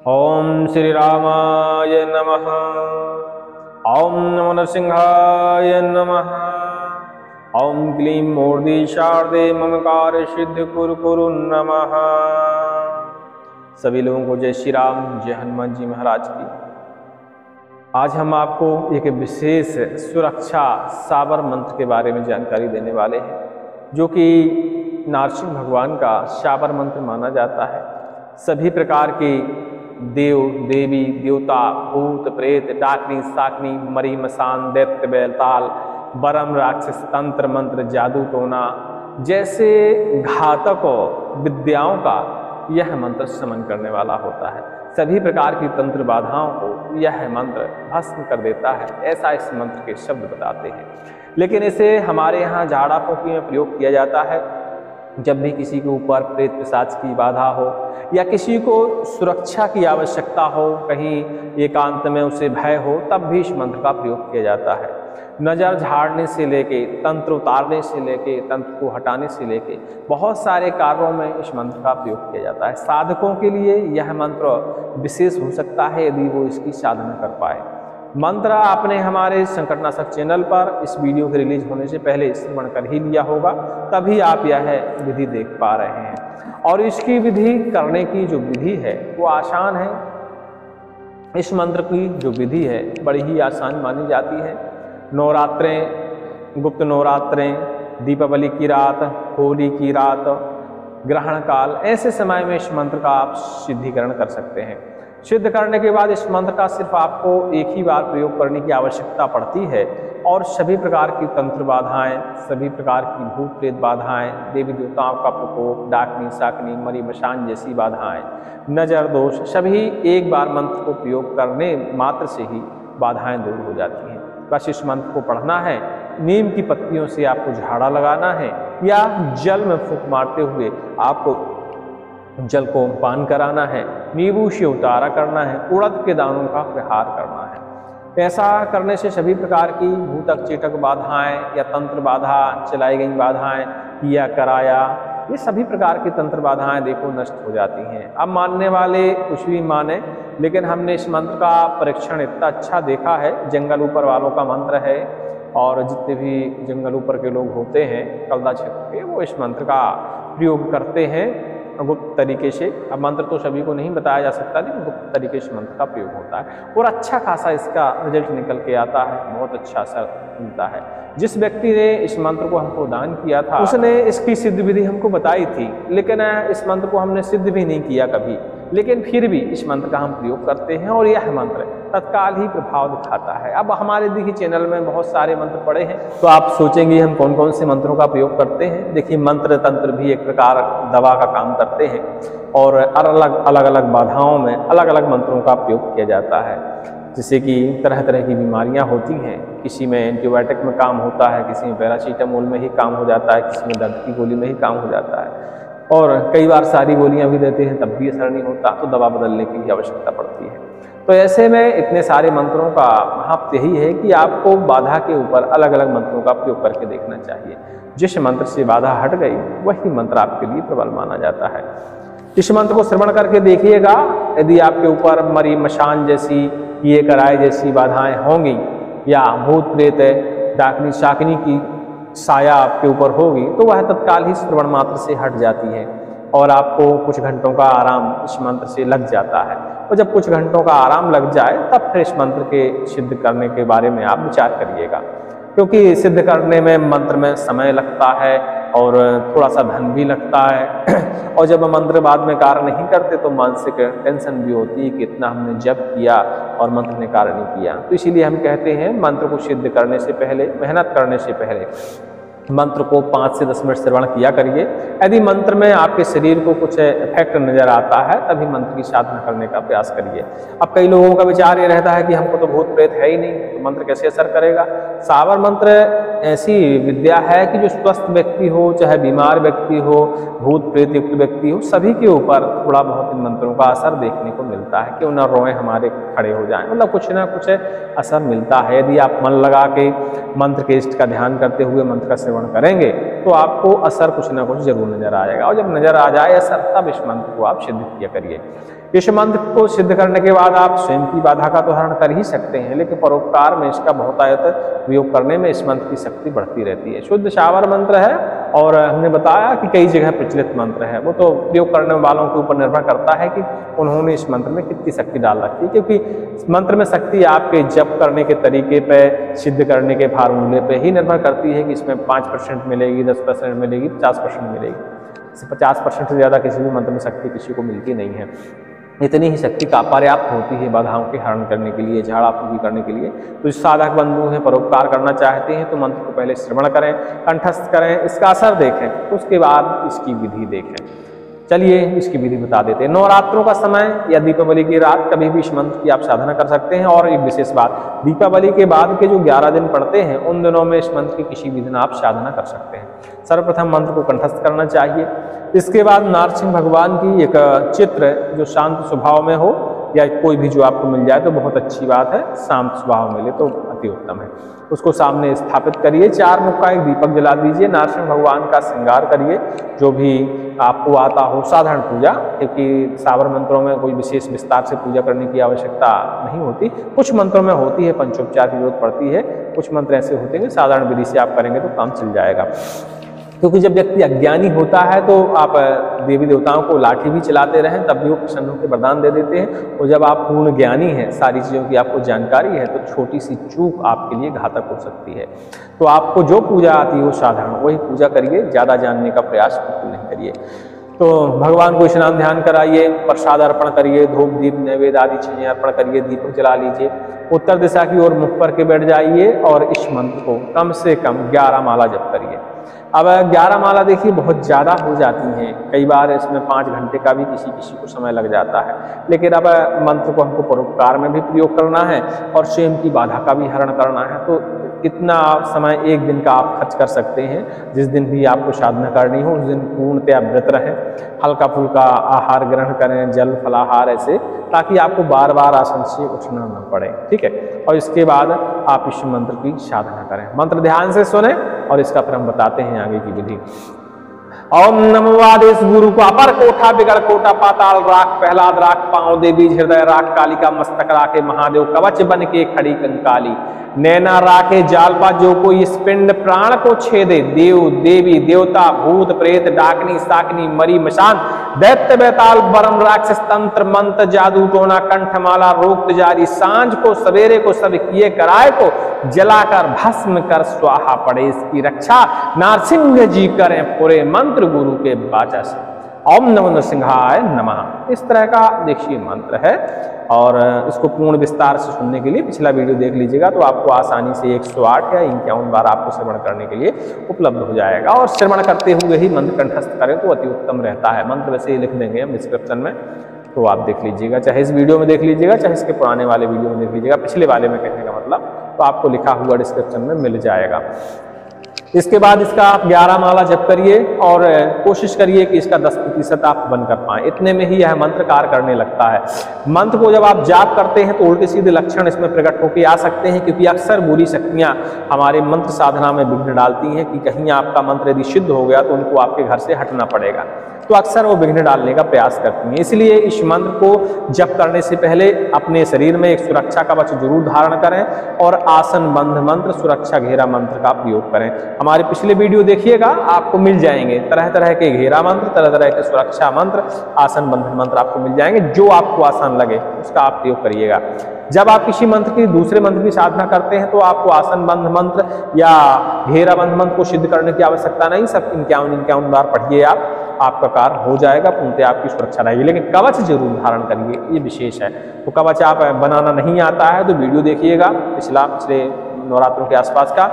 ओम श्री रामाय नमः। ओम नमो नरसिंहाय नमः। ओम क्लीं मूर्ति शारदे मम कार्य सिद्ध कुरु कुरु नमः। सभी लोगों को जय श्री राम, जय हनुमान जी महाराज की। आज हम आपको एक विशेष सुरक्षा साबर मंत्र के बारे में जानकारी देने वाले हैं, जो कि नरसिंह भगवान का साबर मंत्र माना जाता है। सभी प्रकार के देव देवी देवता भूत प्रेत डाकनी साकनी मरी मसान दैत्य बैलताल बरम राक्षस तंत्र मंत्र जादू टोना जैसे घातक विद्याओं का यह मंत्र शमन करने वाला होता है। सभी प्रकार की तंत्र बाधाओं को यह मंत्र भस्म कर देता है, ऐसा इस मंत्र के शब्द बताते हैं। लेकिन इसे हमारे यहाँ झाड़ा फूंकी में प्रयोग किया जाता है। जब भी किसी के ऊपर प्रेत पिशाच की बाधा हो या किसी को सुरक्षा की आवश्यकता हो, कहीं एकांत में उसे भय हो, तब भी इस मंत्र का प्रयोग किया जाता है। नज़र झाड़ने से लेके तंत्र उतारने से लेके तंत्र को हटाने से लेके बहुत सारे कार्यों में इस मंत्र का प्रयोग किया जाता है। साधकों के लिए यह मंत्र विशेष हो सकता है यदि वो इसकी साधना कर पाए। मंत्र आपने हमारे संकटनाशक चैनल पर इस वीडियो के रिलीज होने से पहले श्रवण कर ही लिया होगा, तभी आप यह विधि देख पा रहे हैं। और इसकी विधि करने की जो विधि है वो आसान है। इस मंत्र की जो विधि है बड़ी ही आसान मानी जाती है। नवरात्रें, गुप्त नवरात्रें, दीपावली की रात, होली की रात, ग्रहण काल, ऐसे समय में इस मंत्र का आप सिद्धिकरण कर सकते हैं। सिद्ध करने के बाद इस मंत्र का सिर्फ आपको एक ही बार प्रयोग करने की आवश्यकता पड़ती है और सभी प्रकार की तंत्र बाधाएं, सभी प्रकार की भूत प्रेत बाधाएं, देवी देवताओं का प्रकोप, डाकनी साकनी मरी मशान जैसी बाधाएं, नजर दोष, सभी एक बार मंत्र को प्रयोग करने मात्र से ही बाधाएं दूर हो जाती हैं। बस इस मंत्र को पढ़ना है। नीम की पत्तियों से आपको झाड़ा लगाना है या जल में फूंक मारते हुए आपको जल को पान कराना है। नींबू से उतारा करना है। उड़द के दानों का प्रहार करना है। ऐसा करने से सभी प्रकार की भूतक चेटक बाधाएं या तंत्र बाधा, चलाई गई बाधाएं, किया कराया, ये सभी प्रकार की तंत्र बाधाएं देखो नष्ट हो जाती हैं। अब मानने वाले कुछ भी माने, लेकिन हमने इस मंत्र का परीक्षण इतना अच्छा देखा है। जंगल ऊपर वालों का मंत्र है और जितने भी जंगल ऊपर के लोग होते हैं कलदा क्षेत्र के, वो इस मंत्र का प्रयोग करते हैं गुप्त तरीके से। अब मंत्र तो सभी को नहीं बताया जा सकता, लेकिन गुप्त तरीके से मंत्र का प्रयोग होता है और अच्छा खासा इसका रिजल्ट निकल के आता है, बहुत अच्छा असर मिलता है। जिस व्यक्ति ने इस मंत्र को हमको दान किया था उसने इसकी सिद्ध विधि हमको बताई थी, लेकिन इस मंत्र को हमने सिद्ध भी नहीं किया कभी, लेकिन फिर भी इस मंत्र का हम प्रयोग करते हैं और यह मंत्र तत्काल ही प्रभाव दिखाता है। अब हमारे देखिए चैनल में बहुत सारे मंत्र पड़े हैं, तो आप सोचेंगे हम कौन कौन से मंत्रों का प्रयोग करते हैं। देखिए मंत्र तंत्र भी एक प्रकार दवा का काम करते हैं और अलग अलग बाधाओं में अलग अलग मंत्रों का प्रयोग किया जाता है। जैसे कि तरह तरह की बीमारियां होती हैं, किसी में एंटीबायोटिक में काम होता है, किसी में पैरासीटामोल में ही काम हो जाता है, किसी में दर्द की गोली में ही काम हो जाता है और कई बार सारी गोलियां भी देते हैं तब भी असर नहीं होता, तो दवा बदलने की आवश्यकता पड़ती है। तो ऐसे में इतने सारे मंत्रों का महत्व यही है कि आपको बाधा के ऊपर अलग अलग मंत्रों का प्रयोग करके देखना चाहिए। जिस मंत्र से बाधा हट गई वही मंत्र आपके लिए प्रबल माना जाता है। इस मंत्र को श्रवण करके देखिएगा। यदि आपके ऊपर मरी मशान जैसी, किए कराए जैसी बाधाएं होंगी या भूत प्रेत डाकनी शाकनी की साया आपके ऊपर होगी, तो वह तत्काल ही श्रवण मात्र से हट जाती है और आपको कुछ घंटों का आराम इस मंत्र से लग जाता है। और जब कुछ घंटों का आराम लग जाए तब फिर इस मंत्र के सिद्ध करने के बारे में आप विचार करिएगा, क्योंकि सिद्ध करने में मंत्र में समय लगता है और थोड़ा सा धन भी लगता है और जब मंत्र बाद में कार्य नहीं करते तो मानसिक टेंशन भी होती है कि इतना हमने जप किया और मंत्र ने कार्य नहीं किया। तो इसीलिए हम कहते हैं मंत्र को सिद्ध करने से पहले, मेहनत करने से पहले मंत्र को 5 से 10 मिनट श्रवण किया करिए। यदि मंत्र में आपके शरीर को कुछ इफेक्ट नजर आता है तभी मंत्र की साधना करने का प्रयास करिए। अब कई लोगों का विचार ये रहता है कि हमको तो भूत प्रेत है ही नहीं, तो मंत्र कैसे असर करेगा। साबर मंत्र ऐसी विद्या है कि जो स्वस्थ व्यक्ति हो चाहे बीमार व्यक्ति हो, भूत प्रेत युक्त व्यक्ति हो, सभी के ऊपर थोड़ा बहुत इन मंत्रों का असर देखने को मिलता है। क्यों ना रोएं हमारे खड़े हो जाएं, मतलब कुछ ना कुछ असर मिलता है। यदि आप मन लगा के मंत्र के इष्ट का ध्यान करते हुए मंत्र का श्रवण करेंगे तो आपको असर कुछ ना कुछ जरूर नजर आएगा और जब नजर आ जाए असर तब इस मंत्र को आप सिद्ध किया करिए। इस मंत्र को सिद्ध करने के बाद आप स्वयं की बाधा का तो हरण कर ही सकते हैं, लेकिन परोपकार में इसका बहुतायत प्रयोग करने में इस मंत्र की शक्ति बढ़ती रहती है। शुद्ध शाबर मंत्र है और हमने बताया कि कई जगह प्रचलित मंत्र है, वो तो प्रयोग करने वालों के ऊपर निर्भर करता है कि उन्होंने इस मंत्र में कितनी शक्ति डाल रखी है, क्योंकि इस मंत्र में शक्ति आपके जप करने के तरीके पे, सिद्ध करने के फार्मूले पे ही निर्भर करती है कि इसमें 5% मिलेगी, 10% मिलेगी, 50% मिलेगी। 50% से ज़्यादा किसी भी मंत्र में शक्ति किसी को मिलती नहीं है। इतनी ही शक्ति का पर्याप्त होती है बाधाओं के हरण करने के लिए, झाड़ा फूकी करने के लिए। तो जो साधक बंधु हैं, परोपकार करना चाहते हैं, तो मंत्र को पहले श्रवण करें, कंठस्थ करें, इसका असर देखें, उसके बाद इसकी विधि देखें। चलिए इसकी विधि बता देते हैं। नवरात्रों का समय या दीपावली की रात कभी भी इस मंत्र की आप साधना कर सकते हैं। और एक विशेष बात, दीपावली के बाद के जो 11 दिन पड़ते हैं, उन दिनों में इस मंत्र की किसी भी दिन आप साधना कर सकते हैं। सर्वप्रथम मंत्र को कंठस्थ करना चाहिए। इसके बाद नरसिंह भगवान की एक चित्र जो शांत स्वभाव में हो, या कोई भी जो आपको मिल जाए तो बहुत अच्छी बात है, शांत स्वभाव मिले तो अति उत्तम है, उसको सामने स्थापित करिए। 4 मुख का एक दीपक जला दीजिए। नरसिंह भगवान का श्रृंगार करिए, जो भी आपको आता हो, साधारण पूजा, क्योंकि साबर मंत्रों में कोई विशेष विस्तार से पूजा करने की आवश्यकता नहीं होती। कुछ मंत्रों में होती है, पंचोपचार की जरूरत पड़ती है। कुछ मंत्र ऐसे होते हैं साधारण विधि से आप करेंगे तो काम चल जाएगा। क्योंकि जब व्यक्ति अज्ञानी होता है तो आप देवी देवताओं को लाठी भी चलाते रहें, तब भी वो प्रसन्न होकर वरदान दे देते हैं। और जब आप पूर्ण ज्ञानी हैं, सारी चीज़ों की आपको जानकारी है, तो छोटी सी चूक आपके लिए घातक हो सकती है। तो आपको जो पूजा आती है वो साधारण वही पूजा करिए, ज़्यादा जानने का प्रयास बिल्कुल नहीं करिए। तो भगवान को स्नान ध्यान कराइए, प्रसाद अर्पण करिए, धूप दीप नैवेद्य आदि चीज़ें अर्पण करिए, दीपक जला लीजिए, उत्तर दिशा की ओर मुख करके बैठ जाइए और इस मंत्र को कम से कम 11 माला जप करिए। अब 11 माला देखिए बहुत ज़्यादा हो जाती हैं, कई बार इसमें 5 घंटे का भी किसी किसी को समय लग जाता है। लेकिन अब मंत्र को हमको परोपकार में भी प्रयोग करना है और स्वयं की बाधा का भी हरण करना है, तो इतना समय एक दिन का आप खर्च कर सकते हैं। जिस दिन भी आपको साधना करनी हो उस दिन पूर्णतया व्रत रहें, हल्का फुल्का आहार ग्रहण करें, जल फलाहार ऐसे, ताकि आपको बार बार आसन से उठना न पड़े, ठीक है। और इसके बाद आप इस मंत्र की साधना करें। मंत्र ध्यान से सुने और इसका फिर हम बताते हैं आगे की विधि। ओम नमो आदेश गुरु को अपर कोठा बिगड़ कोटा पाताल राख प्रहलाद राख पांव देवी हृदय राख कालिका मस्तक राखे महादेव कवच बन के खड़ी कंकाली नैना राखे जालपा जो कोई इस पिंड प्राण को छेदे देव देवी देवता भूत प्रेत डाकनी साकनी मरी मशान दैत्य बैताल बरम राक्षस तंत्र मंत्र जादू टोना कंठमाला रोग तिजारी सांझ को सवेरे को सब किए कराए को जलाकर भस्म कर स्वाहा पड़े इसकी रक्षा नरसिंह जी करें पूरे मंत्र गुरु के वाचा से। ओम नमो नरसिंहाय नमः। इस तरह का देखिए मंत्र है और इसको पूर्ण विस्तार से सुनने के लिए पिछला वीडियो देख लीजिएगा तो आपको आसानी से 108 या 51 बार आपको श्रवण करने के लिए उपलब्ध हो जाएगा। और श्रवण करते हुए ही मंत्र कंठस्थ करें तो अति उत्तम रहता है। मंत्र वैसे ही लिख देंगे हम डिस्क्रिप्शन में, तो आप देख लीजिएगा, चाहे इस वीडियो में देख लीजिएगा चाहे इसके पुराने वाले वीडियो में देख लीजिएगा, पिछले वाले में कहने का मतलब, तो आपको लिखा हुआ डिस्क्रिप्शन में मिल जाएगा। इसके बाद इसका आप 11 माला जप करिए और कोशिश करिए कि इसका 10% आप बन कर पाएं। इतने में ही यह मंत्र कार्य करने लगता है। मंत्र को जब आप जाप करते हैं तो उल्टे सीधे लक्षण इसमें प्रकट होकर आ सकते हैं, क्योंकि अक्सर बुरी शक्तियां हमारे मंत्र साधना में विघ्न डालती हैं कि कहीं आपका मंत्र यदि सिद्ध हो गया तो उनको आपके घर से हटना पड़ेगा, तो अक्सर वो विघ्न डालने का प्रयास करती हैं। इसलिए इस मंत्र को जप करने से पहले अपने शरीर में एक सुरक्षा कवच जरूर धारण करें और आसन बंध मंत्र सुरक्षा घेरा मंत्र का प्रयोग करें। हमारे पिछले वीडियो देखिएगा, आपको मिल जाएंगे तरह तरह के घेरा मंत्र, तरह तरह के सुरक्षा मंत्र, आसन बंधन मंत्र आपको मिल जाएंगे। जो आपको आसान लगे उसका आप प्रयोग करिएगा। जब आप किसी मंत्र की दूसरे मंत्र की साधना करते हैं तो आपको आसन बंध मंत्र या घेरा बंध मंत्र को सिद्ध करने की आवश्यकता नहीं, सब 51 बार पढ़िए आपका कार्य हो जाएगा, पूर्णतः आपकी सुरक्षा रहेगी। लेकिन कवच जरूर धारण करिए, ये विशेष है। तो कवच आप बनाना नहीं आता है तो वीडियो देखिएगा पिछले नवरात्रों के आसपास का,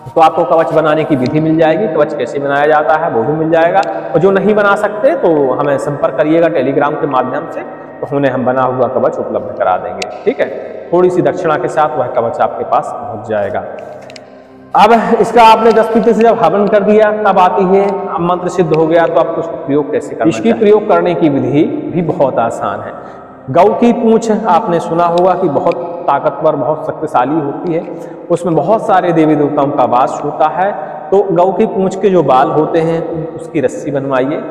तो आपको कवच बनाने की विधि मिल जाएगी, कवच कैसे बनाया जाता है वो भी मिल जाएगा। और जो नहीं बना सकते तो हमें संपर्क करिएगा टेलीग्राम के माध्यम से, तो उन्हें हम बना हुआ कवच उपलब्ध करा देंगे, ठीक है। थोड़ी सी दक्षिणा के साथ वह कवच आपके पास पहुंच जाएगा। अब इसका आपने 10% से जब हवन कर दिया तब आती है, अब मंत्र सिद्ध हो गया तो आपको उसको प्रयोग कैसे करना है। इसकी प्रयोग करने की विधि भी बहुत आसान है। गौ की पूंछ आपने सुना होगा कि बहुत ताकतवर बहुत शक्तिशाली होती है, उसमें बहुत सारे देवी देवताओं का वास होता है। तो गौ की पूंछ के जो बाल होते हैं उसकी रस्सी बनवाइए,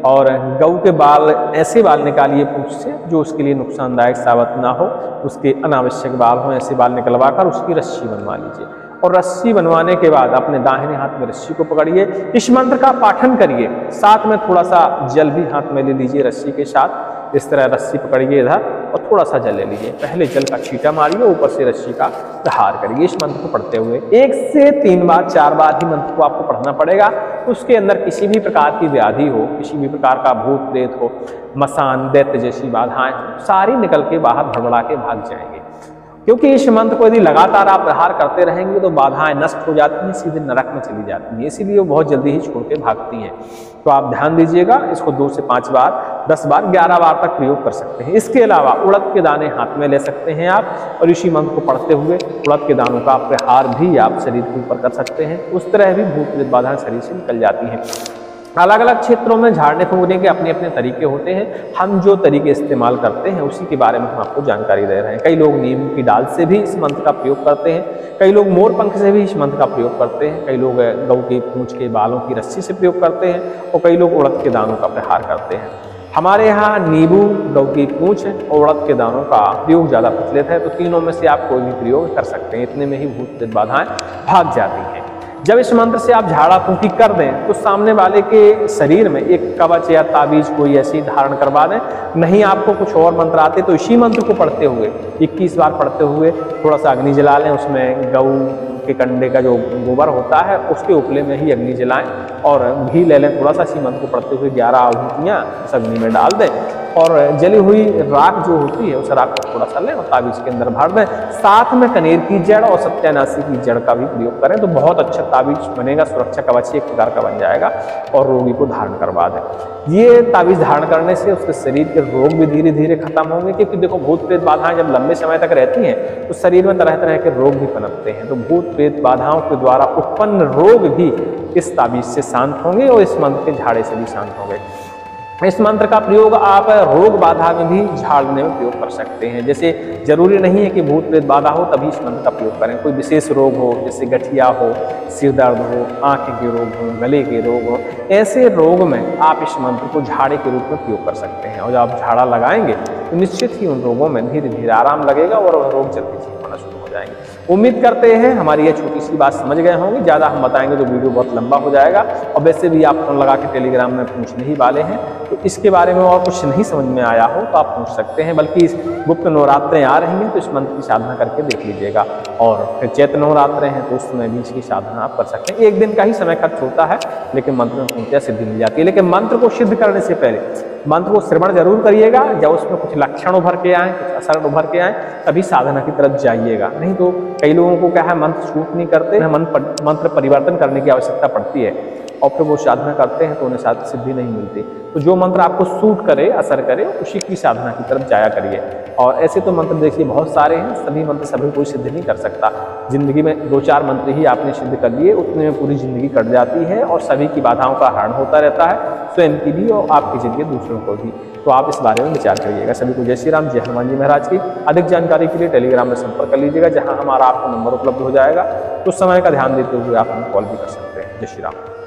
और गऊ के बाल, ऐसे बाल निकालिए पूंछ से जो उसके लिए नुकसानदायक साबित ना हो, उसके अनावश्यक बाल हों, ऐसे बाल निकलवा कर उसकी रस्सी बनवा लीजिए। और रस्सी बनवाने के बाद अपने दाहिने हाथ में रस्सी को पकड़िए, इस मंत्र का पाठन करिए, साथ में थोड़ा सा जल भी हाथ में ले लीजिए रस्सी के साथ। इस तरह रस्सी पकड़िए इधर और थोड़ा सा जल ले लीजिए, पहले जल का छींटा मारिए, ऊपर से रस्सी का प्रहार करिए इस मंत्र को पढ़ते हुए। 1 से 3 बार 4 बार ही मंत्र को आपको पढ़ना पड़ेगा। उसके अंदर किसी भी प्रकार की व्याधि हो, किसी भी प्रकार का भूत प्रेत हो, मसान दैत्य जैसी बाधाएं हो, सारी निकल के बाहर भड़बड़ा के भाग जाएंगे। क्योंकि इस मंत्र को यदि लगातार आप प्रहार करते रहेंगे तो बाधाएं नष्ट हो जाती हैं, सीधे नरक में चली जाती हैं, इसीलिए वो बहुत जल्दी ही छोड़ के भागती हैं। तो आप ध्यान दीजिएगा, इसको 2 से 5 बार, 10 बार, 11 बार तक प्रयोग कर सकते हैं। इसके अलावा उड़द के दाने हाथ में ले सकते हैं आप और इसी मंत्र को पढ़ते हुए उड़द के दानों का प्रहार भी आप शरीर के ऊपर कर सकते हैं। उस तरह भी भूत प्रेत बाधाएं शरीर से निकल जाती हैं। अलग अलग क्षेत्रों में झाड़ने फूंकने के अपने अपने तरीके होते हैं। हम जो तरीके इस्तेमाल करते हैं उसी के बारे में हम आपको जानकारी दे रहे हैं। कई लोग नीम की डाल से भी इस मंत्र का प्रयोग करते हैं, कई लोग मोर पंख से भी इस मंत्र का प्रयोग करते हैं, कई लोग गऊ की पूंछ के बालों की रस्सी से प्रयोग करते हैं और कई लोग उड़द के दानों का प्रहार करते हैं। हमारे यहाँ नींबू, गऊ की पूंछ और उड़द के दानों का प्रयोग ज़्यादा प्रचलित है, तो तीनों में से आप कोई भी प्रयोग कर सकते हैं। इतने में ही भूत प्रेत बाधाएं भाग जाती हैं। जब इस मंत्र से आप झाड़ा फूंकी कर दें तो सामने वाले के शरीर में एक कवच या ताबीज कोई ऐसी धारण करवा दें। नहीं आपको कुछ और मंत्र आते तो इसी मंत्र को पढ़ते हुए 21 बार पढ़ते हुए थोड़ा सा अग्नि जला लें, उसमें गऊ के कंडे का जो गोबर होता है उसके उपले में ही अग्नि जलाएं और घी ले लें थोड़ा सा, इसी मंत्र को पढ़ते हुए 11 आहुतियाँ उस अग्नि में डाल दें और जली हुई राख जो होती है उस राख को थोड़ा सा लें और ताबीज के अंदर भर दें। साथ में कनेर की जड़ और सत्यानाशी की जड़ का भी प्रयोग करें तो बहुत अच्छा ताबीज बनेगा, सुरक्षा कवच एक प्रकार का बन जाएगा और रोगी को धारण करवा दें। ये ताबीज धारण करने से उसके शरीर के रोग भी धीरे धीरे खत्म होंगे, क्योंकि देखो भूत प्रेत बाधाएं जब लंबे समय तक रहती हैं तो शरीर में तरह तरह के रोग भी पनपते हैं। तो भूत प्रेत बाधाओं के द्वारा उत्पन्न रोग भी इस ताबीज से शांत होंगे और इस मंत्र के झाड़े से भी शांत होंगे। इस मंत्र का प्रयोग आप रोग बाधा में भी झाड़ने में प्रयोग कर सकते हैं। जैसे जरूरी नहीं है कि भूत प्रेत बाधा हो तभी इस मंत्र का प्रयोग करें। कोई विशेष रोग हो, जैसे गठिया हो, सिर दर्द हो, आंखें के रोग हो, गले के रोग हो, ऐसे रोग में आप इस मंत्र को झाड़े के रूप में प्रयोग कर सकते हैं। और जब आप झाड़ा लगाएंगे तो निश्चित ही उन रोगों में धीरे धीरे आराम लगेगा और वह रोग जल्दी ठीक होना शुरू हो जाएंगे। उम्मीद करते हैं हमारी यह छोटी सी बात समझ गए होंगे। ज़्यादा हम बताएंगे तो वीडियो बहुत लंबा हो जाएगा और वैसे भी आप फोन लगा के टेलीग्राम में पूछने ही वाले हैं, तो इसके बारे में और कुछ नहीं समझ में आया हो तो आप पूछ सकते हैं। बल्कि इस गुप्त नवरात्रें आ रही हैं तो इस मंत्र की साधना करके देख लीजिएगा। और फिर चैत्र नवरात्रें हैं तो उस समय भी इसकी साधना आप कर सकते हैं। 1 दिन का ही समय खर्च होता है लेकिन मंत्र में पूर्णतः सिद्धि मिल जाती है। लेकिन मंत्र को सिद्ध करने से पहले मंत्र को श्रवण जरूर करिएगा। जब उसमें कुछ लक्षण उभर के आए, कुछ असर उभर के आए, तभी साधना की तरफ जाइएगा। नहीं तो कई लोगों को क्या है, मंत्र सूट नहीं करते, मंत्र परिवर्तन करने की आवश्यकता पड़ती है और फिर वो साधना करते हैं तो उन्हें सिद्धि नहीं मिलती। तो जो मंत्र आपको सूट करे, असर करे, उसी की साधना की तरफ जाया करिए। और ऐसे तो मंत्र देखिए बहुत सारे हैं, सभी मंत्र सभी कोई सिद्ध नहीं कर सकता। जिंदगी में 2-4 मंत्र ही आपने सिद्ध कर लिए, उतने में पूरी जिंदगी कट जाती है और सभी की बाधाओं का हरण होता रहता है, स्वयं की भी और आपकी जिंदगी दूसरों को भी। तो आप इस बारे में विचार करिएगा। सभी को जय श्री राम, जय हनुमान जी महाराज की। अधिक जानकारी के लिए टेलीग्राम में संपर्क कर लीजिएगा, जहां हमारा आपको नंबर उपलब्ध हो जाएगा। कुछ समय का ध्यान देते हुए आप हमें कॉल भी कर सकते हैं। जय श्री राम।